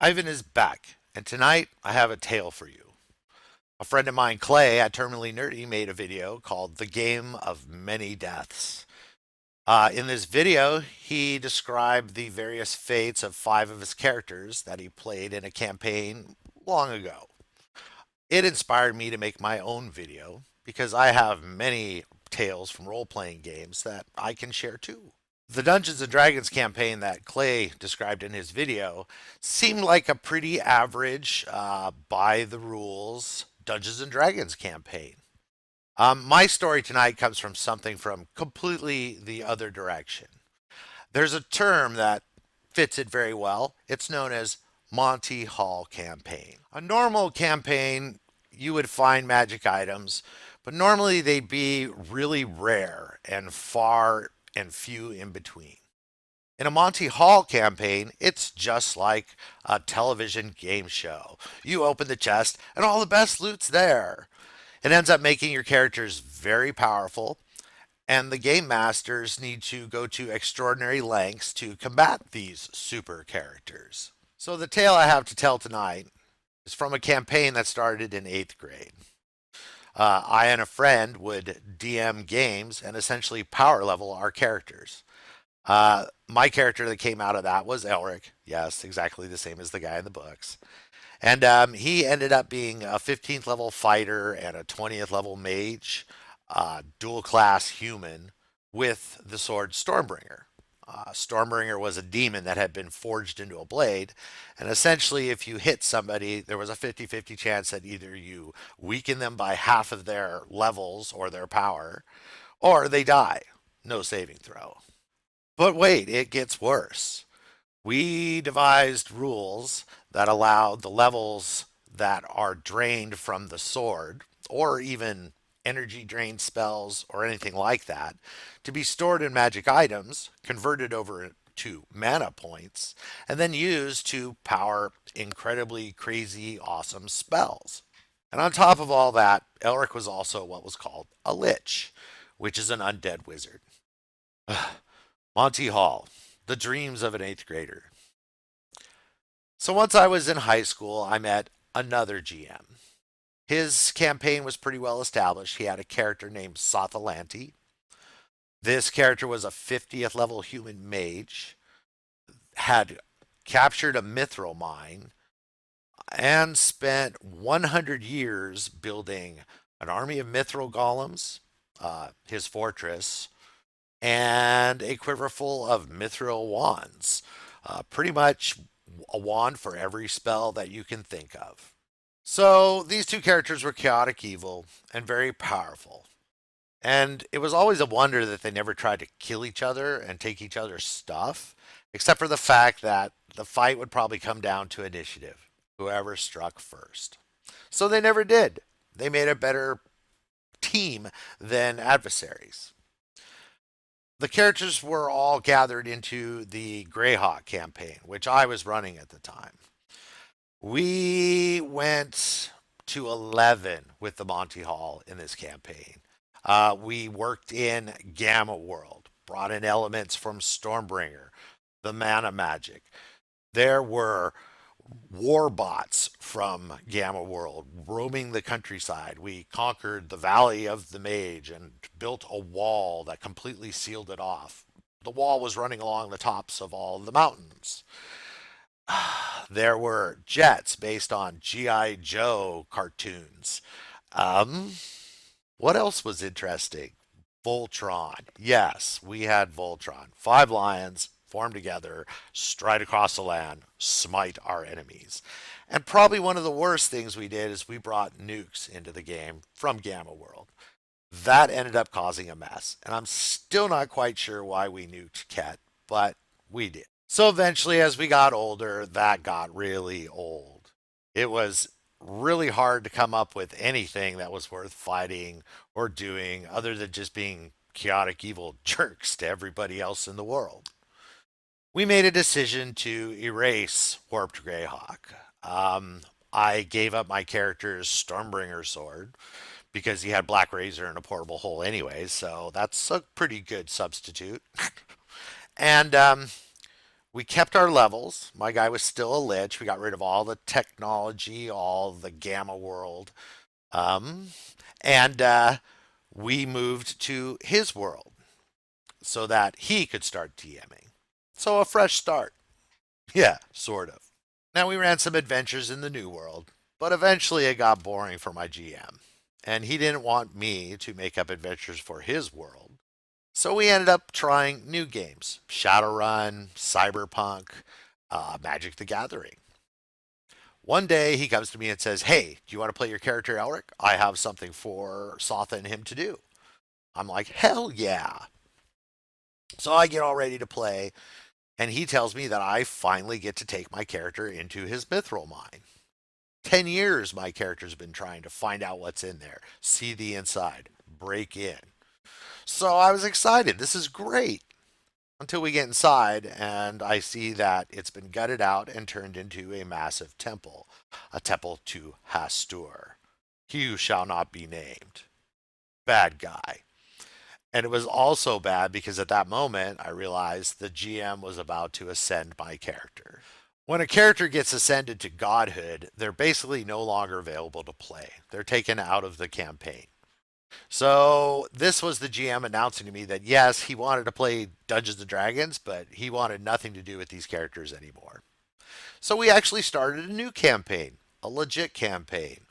Ivan is back, and tonight I have a tale for you. A friend of mine, Clay, at Terminally Nerdy, made a video called The Game of Many Deaths. In this video, he described the various fates of five of his characters that he played in a campaign long ago. It inspired me to make my own video because I have many tales from role playing games that I can share too. The Dungeons and Dragons campaign that Clay described in his video seemed like a pretty average, by the rules Dungeons and Dragons campaign. My story tonight comes from something from completely the other direction. There's a term that fits it very well. It's known as Monty Hall campaign. A normal campaign, you would find magic items, but normally they'd be really rare and far and few in between. In a Monty Hall campaign, it's just like a television game show. You open the chest and all the best loot's there. It ends up making your characters very powerful, and the game masters need to go to extraordinary lengths to combat these super characters. So, the tale I have to tell tonight is from a campaign that started in 8th grade. I and a friend would DM games and essentially power level our characters. My character that came out of that was Elric. Yes, exactly the same as the guy in the books. And he ended up being a 15th level fighter and a 20th level mage, dual class human with the sword Stormbringer. Stormbringer was a demon that had been forged into a blade, and essentially, if you hit somebody, there was a 50-50 chance that either you weaken them by half of their levels or their power, or they die. No saving throw. But wait, it gets worse. We devised rules that allowed the levels that are drained from the sword, or even energy drain spells or anything like that, to be stored in magic items, converted over to mana points, and then used to power incredibly crazy, awesome spells. And on top of all that, Elric was also what was called a lich, which is an undead wizard. Monty Hall, the dreams of an 8th grader. So once I was in high school, I met another GM. His campaign was pretty well established. He had a character named Sothalanti. This character was a 50th level human mage, had captured a mithril mine, and spent 100 years building an army of mithril golems, his fortress, and a quiver full of mithril wands. Pretty much a wand for every spell that you can think of. So these two characters were chaotic evil and very powerful. And it was always a wonder that they never tried to kill each other and take each other's stuff, except for the fact that the fight would probably come down to initiative, whoever struck first. So they never did. They made a better team than adversaries. The characters were all gathered into the Grayhawk campaign, which I was running at the time. We went to 11 with the Monty Hall in this campaign. We worked in Gamma World, brought in elements from Stormbringer, the mana magic. There were warbots from Gamma World roaming the countryside. We conquered the Valley of the Mage and built a wall that completely sealed it off. The wall was running along the tops of all the mountains. There were jets based on G.I. Joe cartoons. Um, what else was interesting? Voltron. Yes, we had Voltron. Five lions form together, stride across the land, smite our enemies. And probably one of the worst things we did is we brought nukes into the game from Gamma World. That ended up causing a mess. And I'm still not quite sure why we nuked Ket, but we did. So eventually, as we got older, that got really old. It was really hard to come up with anything that was worth fighting or doing other than just being chaotic evil jerks to everybody else in the world. We made a decision to erase Warped Greyhawk. I gave up my character's Stormbringer sword because he had Black Razor and a portable hole anyways, so that's a pretty good substitute. And we kept our levels. My guy was still a lich. We got rid of all the technology, all the gamma world. Um, and we moved to his world so that he could start DMing. So a fresh start. Yeah, sort of. Now we ran some adventures in the new world, but eventually it got boring for my GM. And he didn't want me to make up adventures for his world. So we ended up trying new games: Shadowrun, Cyberpunk, Magic the Gathering. One day he comes to me and says, "Hey, do you want to play your character Elric? I have something for Sotha and him to do." I'm like, "Hell yeah." So I get all ready to play, and he tells me that I finally get to take my character into his mithril mine. 10 years my character's been trying to find out what's in there, see the inside, break in. So I was excited. This is great. Until we get inside and I see that it's been gutted out and turned into a massive temple, a temple to Hastur. He who shall not be named. Bad guy. And it was also bad because at that moment I realized the GM was about to ascend my character. When a character gets ascended to godhood, they're basically no longer available to play. They're taken out of the campaign. So this was the GM announcing to me that yes, he wanted to play Dungeons and Dragons, but he wanted nothing to do with these characters anymore. So we actually started a new campaign, a legit campaign,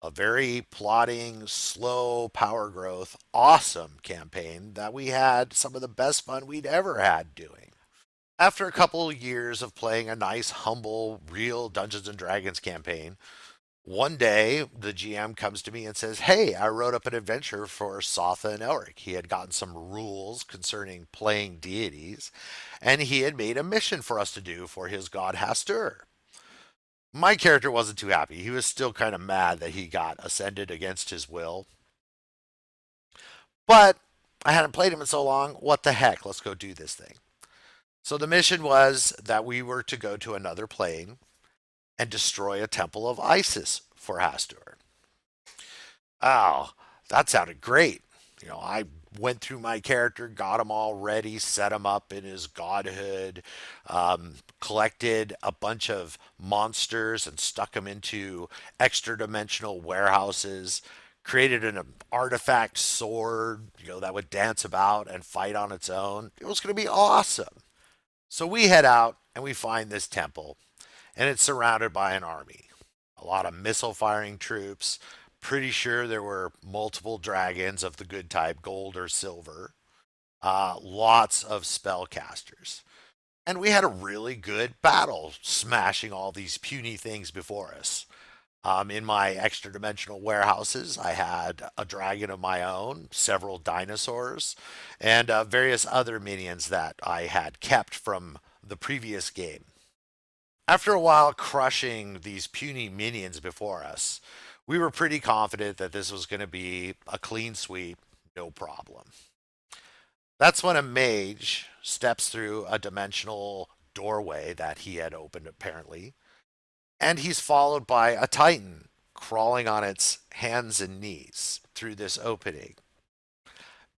a very plotting, slow power growth, awesome campaign that we had some of the best fun we'd ever had doing. After a couple of years of playing a nice, humble, real Dungeons and Dragons campaign, one day the GM comes to me and says, "Hey, I wrote up an adventure for Sotha and Elric." He had gotten some rules concerning playing deities, and he had made a mission for us to do for his god Hastur. My character wasn't too happy. He was still kind of mad that he got ascended against his will. But I hadn't played him in so long. What the heck? Let's go do this thing. So the mission was that we were to go to another plane and destroy a temple of Isis for Hastur. Oh, that sounded great. I went through my character, got him all ready, set him up in his godhood, collected a bunch of monsters and stuck them into extra dimensional warehouses, created an artifact sword, that would dance about and fight on its own. It was going to be awesome. So we head out and we find this temple, and it's surrounded by an army. A lot of missile firing troops. Pretty sure there were multiple dragons of the good type, gold or silver. Lots of spellcasters. And we had a really good battle smashing all these puny things before us. In my extra dimensional warehouses, I had a dragon of my own, several dinosaurs, and various other minions that I had kept from the previous game. After a while crushing these puny minions before us, we were pretty confident that this was going to be a clean sweep, no problem. That's when a mage steps through a dimensional doorway that he had opened, apparently, and he's followed by a titan crawling on its hands and knees through this opening.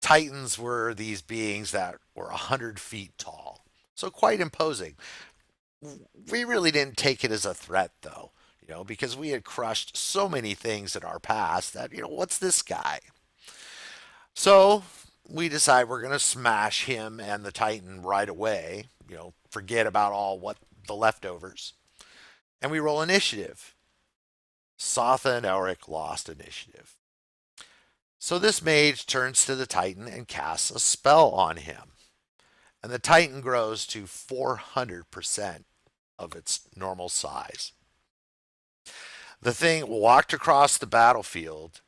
Titans were these beings that were 100 feet tall, so quite imposing. We really didn't take it as a threat, though, because we had crushed so many things in our past that, what's this guy? So we decide we're going to smash him and the Titan right away, forget about all what the leftovers. And we roll initiative. Sotha and Elric lost initiative. So this mage turns to the Titan and casts a spell on him. And the Titan grows to 400% of its normal size. The thing walked across the battlefield,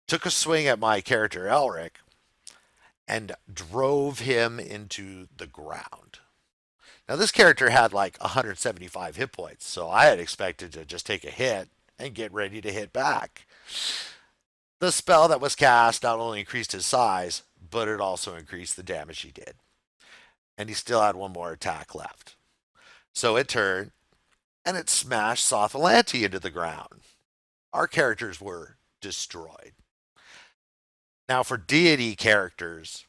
took a swing at my character Elric, and drove him into the ground. Now, this character had like 175 hit points, so I had expected to just take a hit and get ready to hit back. The spell that was cast not only increased his size, but it also increased the damage he did. And he still had one more attack left. So it turned and it smashed Sothalanti into the ground. Our characters were destroyed. Now, for deity characters,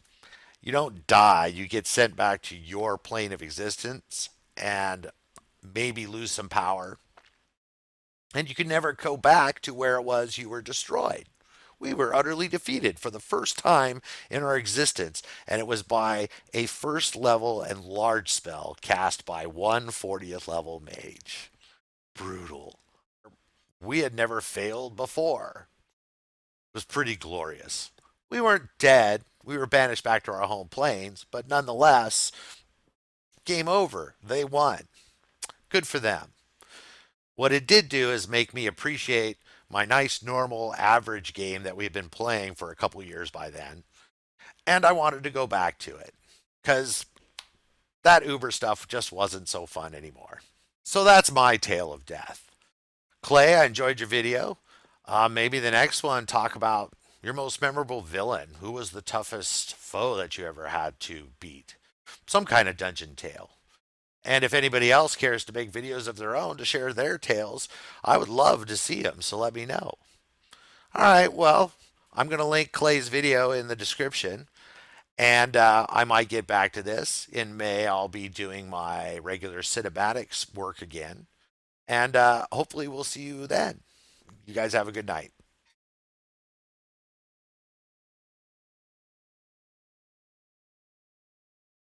you don't die, you get sent back to your plane of existence and maybe lose some power. And you can never go back to where it was you were destroyed. We were utterly defeated for the first time in our existence, and it was by a first level and large spell cast by one 40th level mage. Brutal. We had never failed before. It was pretty glorious. We weren't dead. We were banished back to our home planes, but nonetheless, game over. They won. Good for them. What it did do is make me appreciate my nice, normal, average game that we've been playing for a couple years by then. And I wanted to go back to it because that Uber stuff just wasn't so fun anymore. So that's my tale of death. Clay, I enjoyed your video. Maybe the next one, talk about your most memorable villain. Who was the toughest foe that you ever had to beat? Some kind of dungeon tale. And if anybody else cares to make videos of their own to share their tales, I would love to see them, so let me know. All right, well, I'm going to link Clay's video in the description, and I might get back to this. In May, I'll be doing my regular cinematics work again, and hopefully we'll see you then. You guys have a good night.